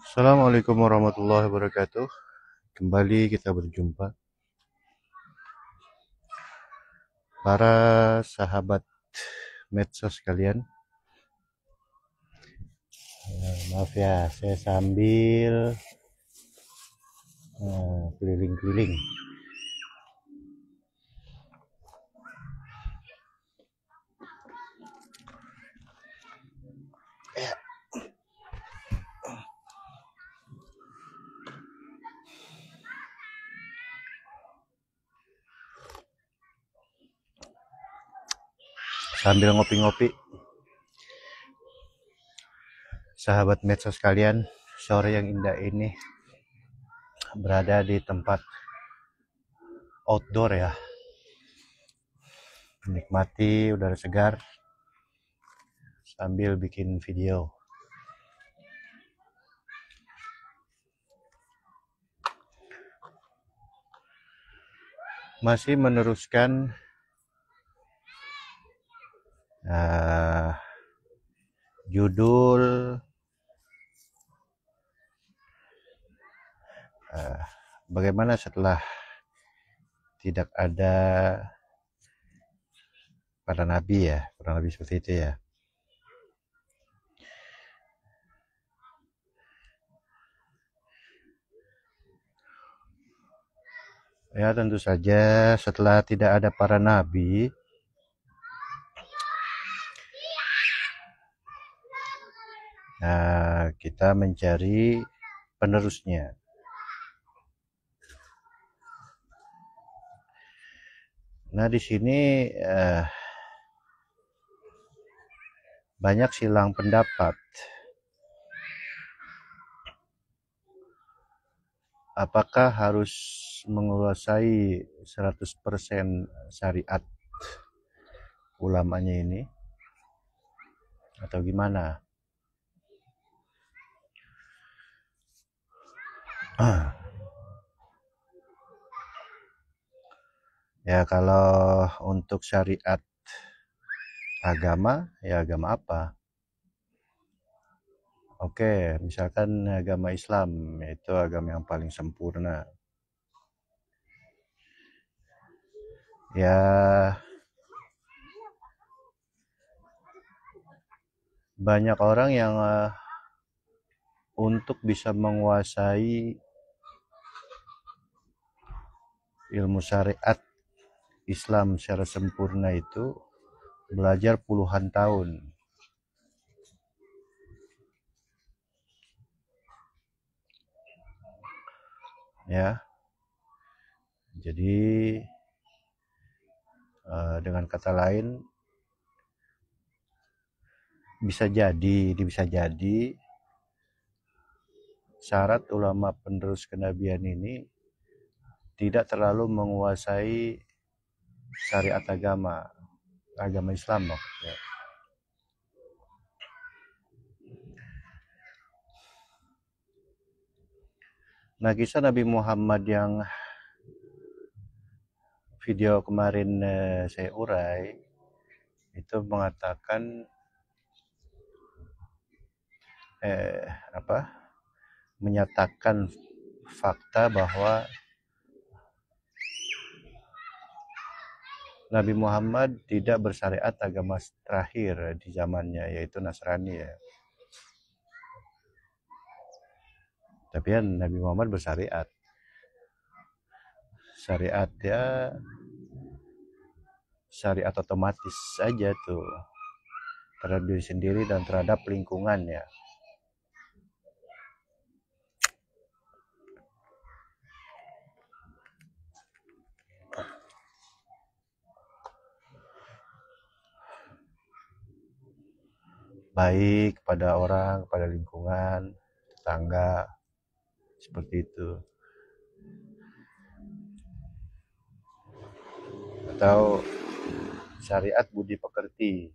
Assalamualaikum warahmatullahi wabarakatuh. Kembali kita berjumpa. Para sahabat medsos kalian. Maaf ya, saya sambil keliling-keliling. Sambil ngopi-ngopi. Sahabat medsos kalian, sore yang indah ini berada di tempat outdoor ya. Menikmati udara segar sambil bikin video. Masih meneruskan judul bagaimana setelah tidak ada para nabi ya, kurang lebih seperti itu ya. Ya tentu saja setelah tidak ada para nabi, kita mencari penerusnya. Nah di sini banyak silang pendapat. Apakah harus menguasai 100% syariat ulamanya ini atau gimana? Ya kalau untuk syariat agama, ya agama apa? Oke, misalkan agama Islam, itu agama yang paling sempurna. Ya banyak orang yang untuk bisa menguasai ilmu syariat Islam secara sempurna itu belajar puluhan tahun. Ya. Jadi dengan kata lain bisa jadi syarat ulama penerus kenabian ini tidak terlalu menguasai syariat agama Islam maksudnya. Nah, kisah Nabi Muhammad yang video kemarin saya urai itu mengatakan menyatakan fakta bahwa Nabi Muhammad tidak bersyariat agama terakhir di zamannya, yaitu Nasrani ya. Tapi kan Nabi Muhammad bersyariat. Syariat ya, syariat otomatis saja tuh terhadap diri sendiri dan terhadap lingkungan ya. Baik pada orang, pada lingkungan, tetangga, seperti itu. Atau syariat budi pekerti.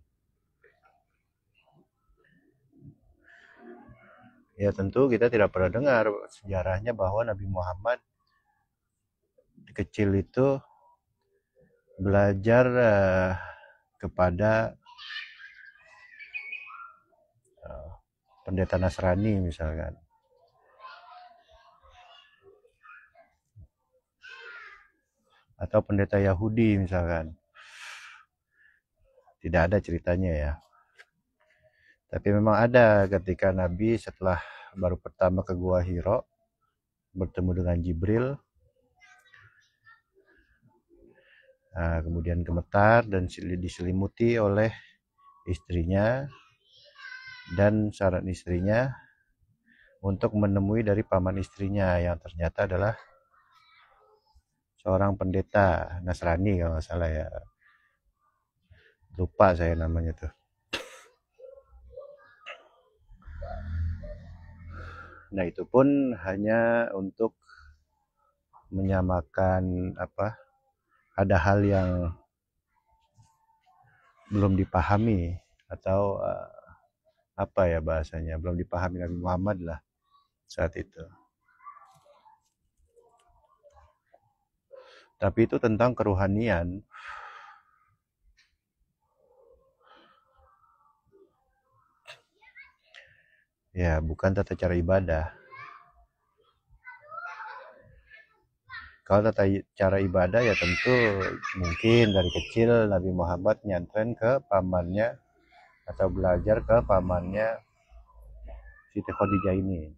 Ya tentu kita tidak pernah dengar sejarahnya bahwa Nabi Muhammad kecil itu belajar kepada pendeta Nasrani misalkan, atau pendeta Yahudi misalkan. Tidak ada ceritanya ya. Tapi memang ada ketika Nabi setelah baru pertama ke Gua Hiro bertemu dengan Jibril, kemudian gemetar dan diselimuti oleh istrinya, dan saran istrinya untuk menemui dari paman istrinya yang ternyata adalah seorang pendeta Nasrani kalau nggak salah ya. Lupa saya namanya tuh. Nah itu pun hanya untuk menyamakan ada hal yang belum dipahami atau apa ya bahasanya, belum dipahami Nabi Muhammad lah saat itu. Tapi itu tentang kerohanian. Ya, bukan tata cara ibadah. Kalau tata cara ibadah ya tentu mungkin dari kecil Nabi Muhammad nyantren ke pamannya atau belajar ke pamannya Siti Khadijah ini.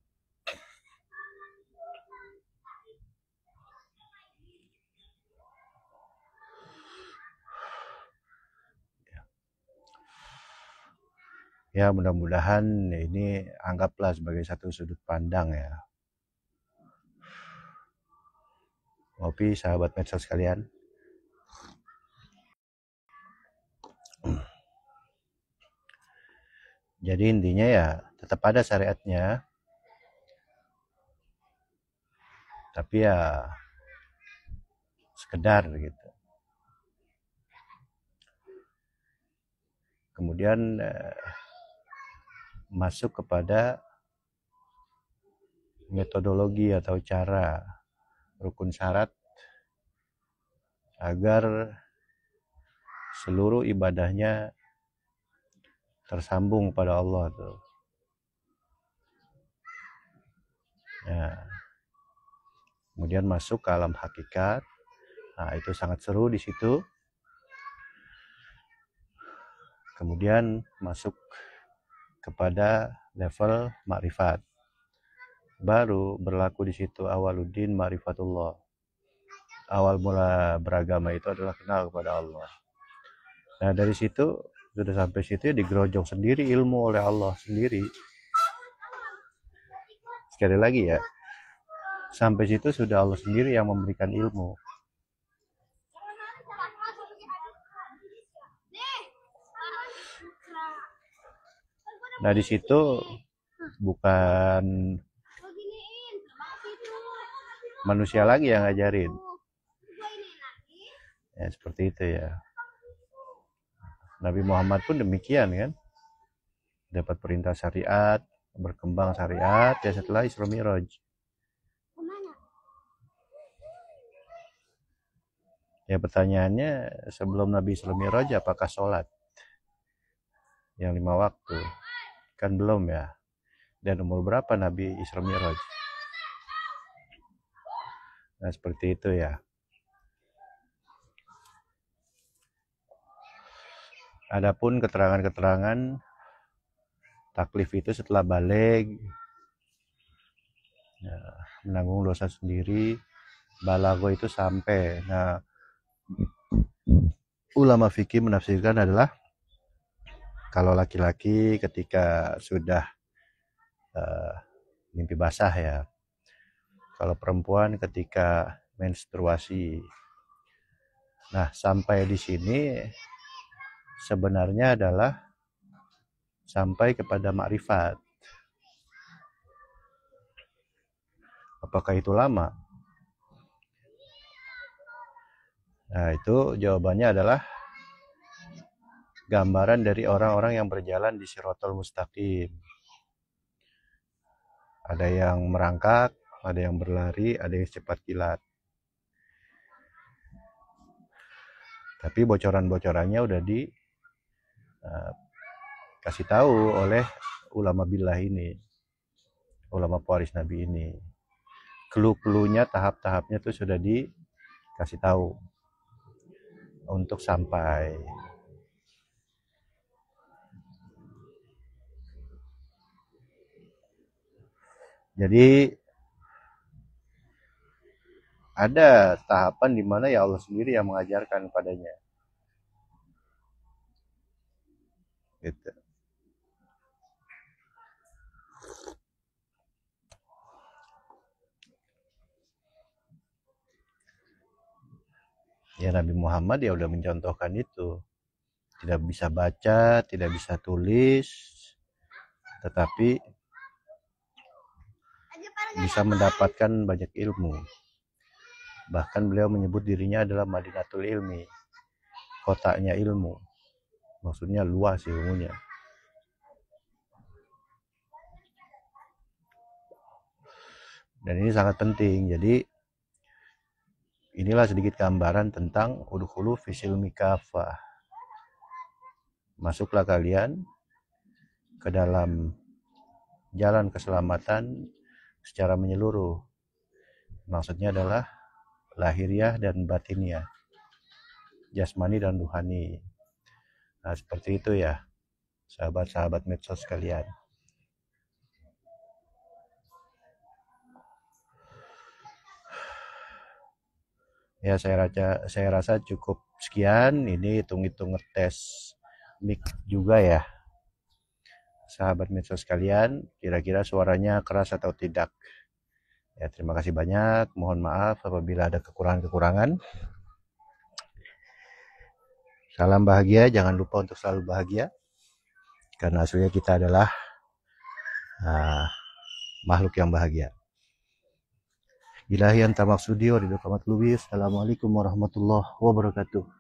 Ya mudah-mudahan ini anggaplah sebagai satu sudut pandang ya. Ngopi sahabat medsos sekalian. Jadi intinya ya tetap ada syariatnya, tapi ya sekedar gitu. Kemudian masuk kepada metodologi atau cara rukun syarat agar seluruh ibadahnya tersambung pada Allah tuh. Ya. Kemudian masuk ke alam hakikat. Nah, itu sangat seru di situ. Kemudian masuk kepada level makrifat. Baru berlaku di situ awaluddin ma'rifatullah. Awal mula beragama itu adalah kenal kepada Allah. Nah, dari situ sudah sampai situ ya digerojok sendiri ilmu oleh Allah sendiri. Sekali lagi ya, sampai situ sudah Allah sendiri yang memberikan ilmu. Nah di situ bukan manusia lagi yang ngajarin. Ya seperti itu ya. Nabi Muhammad pun demikian kan. Dapat perintah syariat, berkembang syariat ya setelah Isra Mi'raj. Ya pertanyaannya, sebelum Nabi Isra Mi'raj apakah sholat yang 5 waktu? Kan belum ya. Dan umur berapa Nabi Isra Mi'raj? Nah seperti itu ya. Adapun keterangan-keterangan taklif itu setelah balik, ya, menanggung dosa sendiri, balago itu sampai. Nah ulama fikih menafsirkan adalah kalau laki-laki ketika sudah mimpi basah ya, kalau perempuan ketika menstruasi. Nah sampai di sini sebenarnya adalah sampai kepada makrifat. Apakah itu lama? Nah itu jawabannya adalah gambaran dari orang-orang yang berjalan di Shiratal Mustaqim. Ada yang merangkak, ada yang berlari, ada yang cepat kilat. Tapi bocoran-bocorannya udah dikasih tahu oleh ulama billah ini, ulama pewaris Nabi ini. Clue-cluenya, tahap-tahapnya tuh sudah dikasih tahu untuk sampai. Jadi ada tahapan di mana ya Allah sendiri yang mengajarkan padanya. Gitu. Ya Nabi Muhammad ya udah mencontohkan itu. Tidak bisa baca, tidak bisa tulis, tetapi bisa mendapatkan banyak ilmu. Bahkan beliau menyebut dirinya adalah Madinatul Ilmi, kotanya ilmu. Maksudnya luas ilmunya. Dan ini sangat penting. Jadi inilah sedikit gambaran tentang udkhulu fisilmi kafah. Masuklah kalian ke dalam jalan keselamatan secara menyeluruh. Maksudnya adalah lahiriah dan batiniah, jasmani dan ruhani. Nah, seperti itu ya, sahabat-sahabat medsos sekalian. Ya, saya rasa cukup sekian. Ini hitung-hitung ngetes mic juga ya, sahabat medsos sekalian. Kira-kira suaranya keras atau tidak? Ya, terima kasih banyak. Mohon maaf apabila ada kekurangan-kekurangan. Salam bahagia, jangan lupa untuk selalu bahagia. Karena aslinya kita adalah makhluk yang bahagia. Ilahi anta maksudi wa ridho kamat luwis. Assalamualaikum warahmatullahi wabarakatuh.